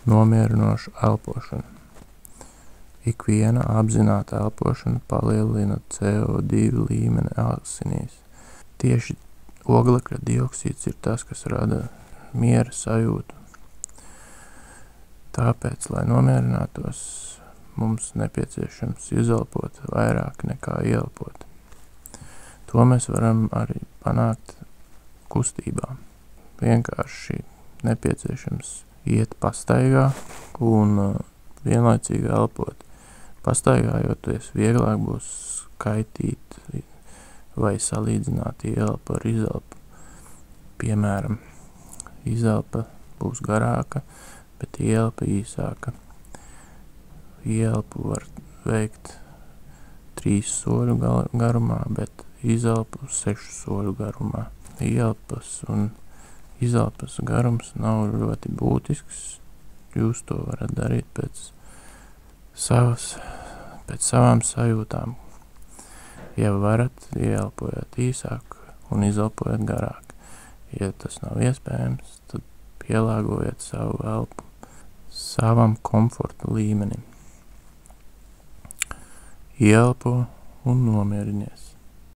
Nomierinoša elpošana. Ikviena apzināta elpošana palielina CO2 līmeni asinīs. Tieši oglekļa dioksīds ir tas, kas rada miera sajūtu. Tāpēc, lai nomierinātos, mums nepieciešams izelpot vairāk nekā ieelpot. To mēs varam arī panākt kustībā. Vienkārši nepieciešams iet pastaigā un vienlaicīgi elpot. Pastaigājoties vieglāk būs skaitīt vai salīdzināt ieelpu ar izelpu. Piemēram, izelpa būs garāka, bet ieelpa īsāka. Ieelpu var veikt 3 soļu garumā, bet izelpu 6 soļu garumā. Ieelpas un izelpas garums nav ļoti būtisks. Jūs to varat darīt pēc savām sajūtām. Ja varat, ieelpojat īsāk un izelpojat garāk. Ja tas nav iespējams, tad pielāgojiet savu elpu savam komforta līmenim. Ieelpo un nomierinies.